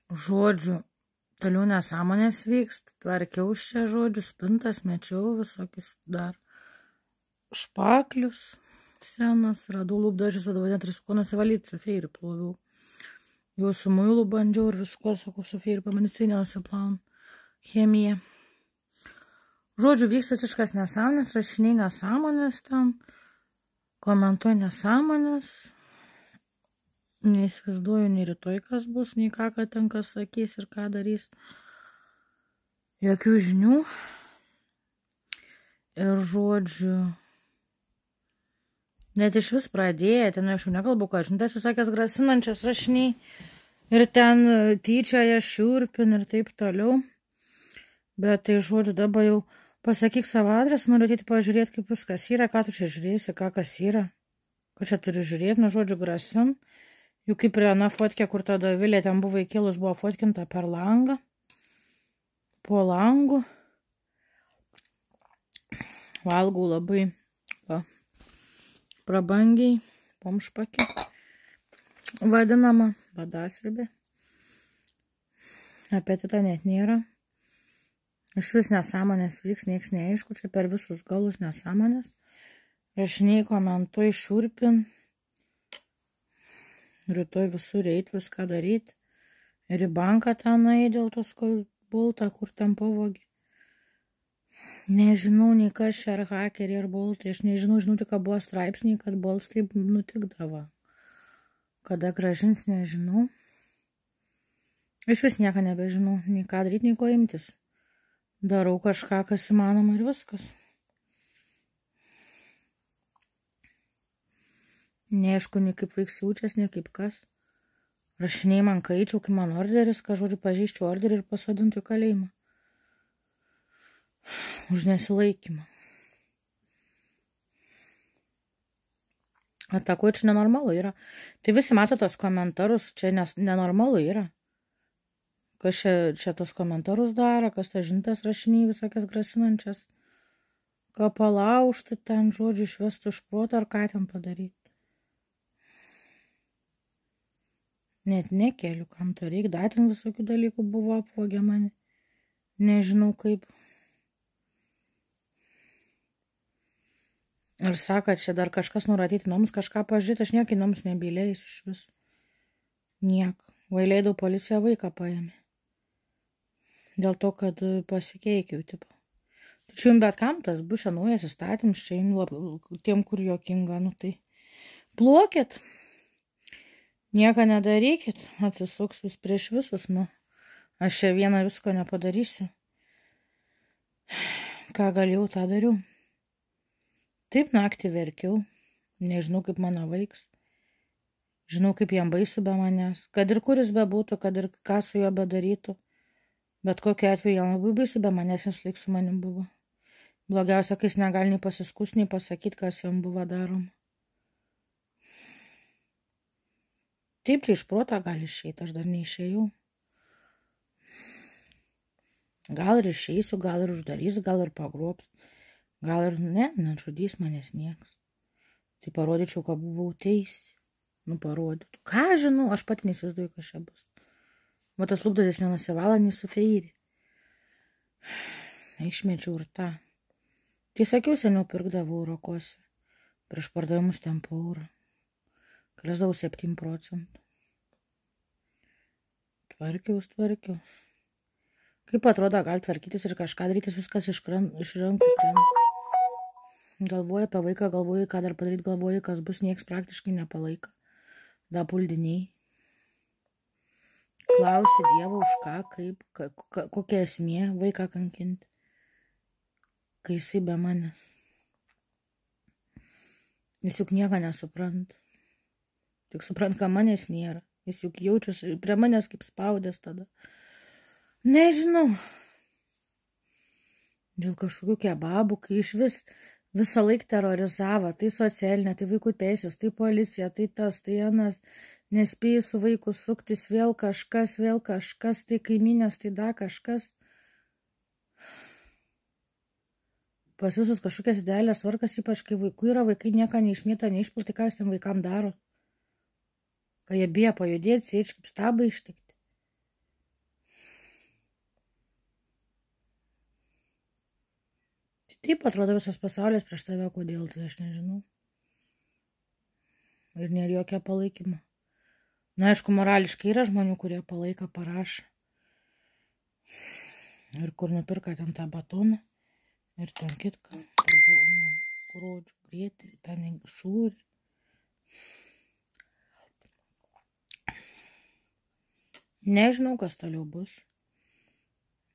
Žodžiu, toliau nesąmonės vyksta, tvarkiau čia, žodžiu, spintas, mečiau visokius dar špaklius senas, radau lūpdažius, atvažiuot ir su kuo nusivalyti, su feiriu ploviau. Jau su muilu bandžiau ir viskuo, sakau, su feiriu pamanicinė nusiplaun. Chemija. Žodžiu, vyksta visiškas nesąmonės, rašiniai nesąmonės ten, komentuoju nesąmonės. Neįsivaizduoju nei rytoj kas bus, nei ką ten kas sakys ir ką darys. Jokių žinių. Ir žodžiu, net iš vis pradėję, ten aš jau nekalbu, ką žinutės visokės grasinančias rašiniai. Ir ten tyčioje šiurpin ir taip toliau. Bet tai žodžiu, dabar jau pasakyk savo adresą, noriu ateiti pažiūrėti, kaip viskas yra, ką tu čia žiūrėsi, ką kas yra. Ką čia turi žiūrėti, nu žodžiu, grasin. Juk kaip ir viena fotkė, kur tada Vilė ten buvo įkėlus, buvo fotkinta per langą. Po langu. Valgau labai prabangiai, pomšpakį. Vadinama, badasribė. Apetito net nėra. Iš vis nesąmonės vyks, nieks neaišku, čia per visus galus nesąmonės. Rašiniai komentuoju, šiurpin. Rytoj visur eit, viską daryt. Ir į banką ten nuėjai dėl tos boltą, kur ten pavogė. Nežinau, nei kas čia ar hakeriai, ar boltai. Aš nežinau, žinau tik, kad buvo straipsniai, kad bolts taip nutikdavo. Kada grąžins, nežinau. Iš vis nieko nebežinau, nei ką daryt, nei ko imtis. Darau kažką, kas įmanoma ir viskas. Neaišku, nei kaip vaiks jaučias, nei kaip kas. Rašiniai man kaičiau, kai man orderis, kad žodžiu pažįščiau orderį ir pasodintų į kalėjimą. Už nesilaikymą. Atako, čia nenormalu yra. Tai visi mato tos komentarus, čia nenormalu yra. Kas čia tos komentarus daro, kas tas žintas rašiniai visokias grasinančias. Ką palaužti ten, žodžiu, išvestų iš proto ar ką ten padaryti. Net nekeliu, kam to reikia. Dar ten visokių dalykų buvo apvogę mane. Nežinau kaip. Ir sako, čia dar kažkas nuratyti namus, kažką pažiūrėti, aš niekai namus nebylėjus iš vis. Niek. Vailėdau, policija vaiką paėmė. Dėl to, kad pasikeikiau, tipo. Tačiau bet kam tas bus čia naujas įstatymas, čia tiem, kur jokinga, nu tai. Plokit. Nieko nedarykit, atsisuks vis prieš visus, nu. Aš čia vieną visko nepadarysiu. Ką galėjau, tą dariau. Taip naktį verkiau, nežinau kaip mano vaiks. Žinau kaip jam baisu be manęs, kad ir kuris bebūtų, kad ir ką su juo bedarytų. Bet kokiu atveju jam labai baisu be manęs, nes laik su manim buvo. Blogiausia, kai jis negali nei pasiskus, nei pasakyti, kas jam buvo daroma. Taip, čia iš proto gali išeiti, aš dar neišėjau. Gal ir išeisiu, gal ir uždarys, gal ir pagrobs. Gal ir nežudys manęs niekas. Tai parodyčiau, kad buvau teisi. Nu, parodytų. Ką žinau, aš pati neįsivaizduoju, kas čia bus. Va tas lūpdadės nenasivala, nei su feiri. Išmečiau ir tą. Tai sakiau, seniau pirkdavau rokose. Prieš pardavimus ten po eurą. Krasdavau 7%. Tvarkiau. Kaip atrodo, gali tvarkytis ir kažką darytis, viskas iš rankų krenta. Galvoju apie vaiką, galvoju, ką dar padaryti, galvoju, kas bus, nieks praktiškai nepalaika. Da puldiniai. Klausi Dievo už ką, kaip, kokia esmė vaiką kankinti. Kai jisai be manęs. Jis juk nieko nesupranta. Tik suprant, kad manęs nėra. Jis juk jaučiasi prie manęs kaip spaudės tada. Nežinau. Dėl kažkokių kebabų, kai iš visą laik terorizavo. Tai socialinė, tai vaikų teisės, tai policija, tai tas, tai anas. Nespėjai su vaiku suktis, vėl kažkas, tai kaiminės, tai da kažkas. Pas visus kažkokias idealias tvarkas, ypač kai vaikų yra, vaikai nieko neišmėta, neišpilti, ką jūs ten vaikam daro. Kai jie bijo pajudėti, sėdžiu kaip stabą ištikti. Taip atrodo visas pasaulis prieš tave, kodėl, tai aš nežinau. Ir nėra jokia palaikymo. Na, aišku, morališkai yra žmonių, kurie palaiko, parašo. Ir kur nupirka ten tą batoną. Ir ten kitką. Kurodžių, grėtį, ten sūrį. Nežinau, kas toliau bus.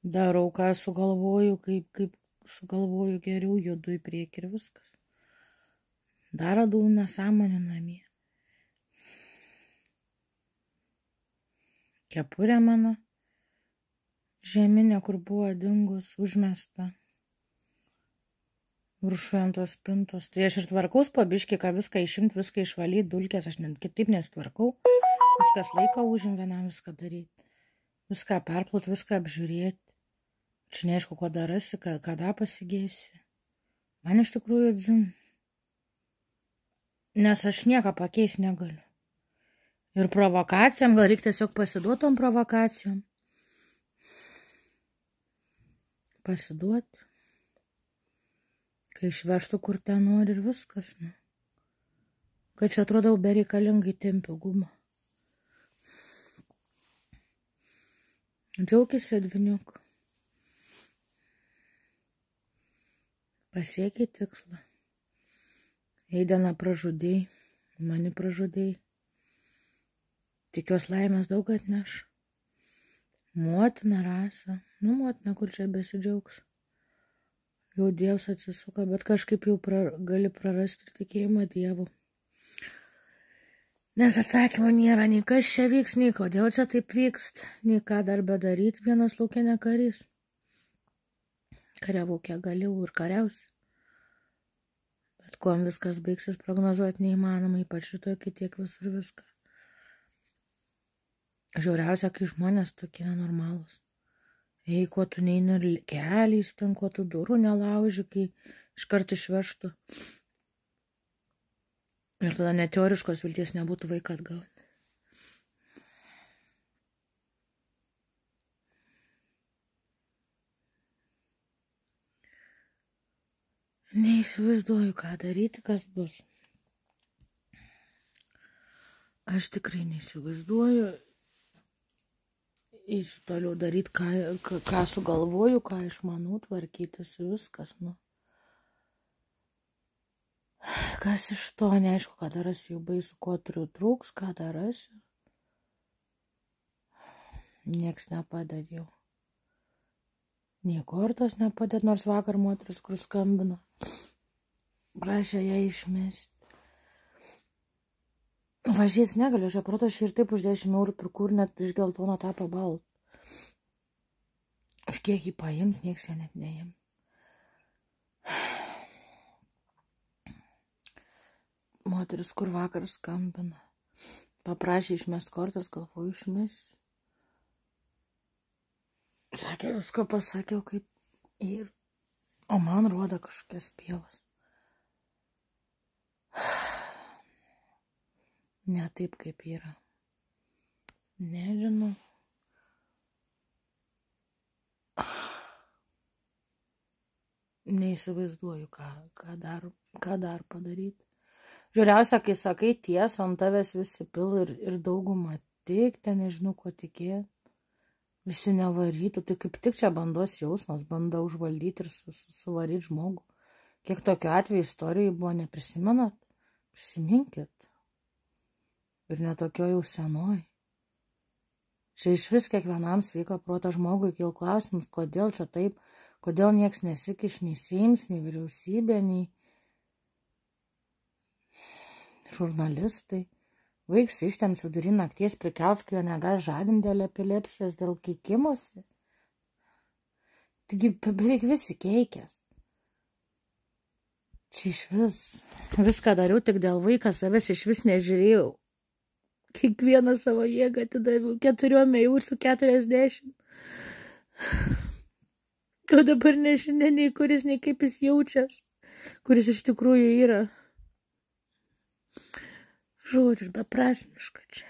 Darau, ką sugalvoju, kaip sugalvoju, geriau judu į priekį ir viskas. Dar radau nesąmonę namie. Kepurė mano žeminė, kur buvo dingus, užmesta. Viršuje ant tos spintos. Tai aš ir tvarkaus pabiškį, ką viską išimt, viską išvalyti, dulkės, aš net kitaip nesitvarkau. Viskas laiko užim vienam viską daryti. Viską perplaut, viską apžiūrėti. Čia neaišku, ko darasi, kada pasigėsi. Man iš tikrųjų dzin. Nes aš nieką pakeisti negaliu. Ir provokacijom, gal reikia tiesiog pasiduotom provokacijom. Pasiduoti. Kai išvežtų, kur ten nori ir viskas. Nu. Kad čia atrodau bereikalingai tempiu gumą. Džiaukis, Edviniuk. Pasiekiai tikslą. Eideną pražudėjai, mani pražudėjai. Tikiuos laimės daug atneš. Motina Rasa, nu motina, kur čia besidžiaugs. Jau Dievas atsisuka, bet kažkaip jau gali prarasti tikėjimą Dievu. Nes atsakymų nėra, nei kas čia vyks, nei kodėl čia taip vykst, nei ką dar bedaryti, vienas laukia ne karys. Kariavau kiek galėjau ir kariausi. Bet kuom viskas baigsis prognozuoti neįmanoma, ypač rytoj, kai tiek visur viską. Žiauriausia, kai žmonės tokie nenormalūs. Ei, kuo tu neini keliais, ten kuo tu durų nelauži, kai iškart išvežtų. Ir tada net teoriškos vilties nebūtų vaiką atgauti. Neįsivaizduoju, ką daryti, kas bus. Aš tikrai neįsivaizduoju. Eisiu toliau daryti, ką sugalvoju, ką išmanau, tvarkytis viskas, nu. Kas iš to, neaišku, ką darasi, jau baisu, ko turiu trūks, ką darasi. Nieks nepadėdėjau. Nei kortos nepadėt, nors vakar moteris, kur skambino. Prašė ją išmesti. Važiuotis negaliu, aš aproto, aš ir taip už 10 eurų pirkau ir net iš geltono tapo baltą. Už kiek jį paims, nieks ją net neim. Moteris, kur vakar skambina. Paprašė išmest kortas, galvoju išmest. Sakė, viską pasakiau kaip ir. O man rodo kažkokias pievas. Ne taip, kaip yra. Nežinau. Neįsivaizduoju, ką dar padaryti. Žiūriausia, kai sakai tiesą, ant tavęs visi pil ir daugumą tik, ten nežinau, ko tikėti. Visi nevarytų, tai kaip tik čia bandos jausmas, bando užvaldyti ir suvaryti žmogų. Kiek tokiu atveju istorijai buvo, neprisimenat? Prisiminkit. Ir netokio jau senoj. Čia iš vis kiekvienam sveiko proto žmogui kil klausimus, kodėl čia taip, kodėl nieks nesikiš, nei Seimas, nei vyriausybė, nei žurnalistai. Vaiks ištems vidury nakties prikels, kai jo negali žadinti dėl epilepsijos, dėl keikimosi. Taigi beveik visi keikės. Čia iš vis. Viską dariau tik dėl vaiką, savęs iš vis nežiūrėjau. Kiekvieną savo jėgą atidaviau 4 eurų su 40. O dabar nežinia nei kuris, nei kaip jis jaučias, kuris iš tikrųjų yra. Žodžiu, beprasmiška čia.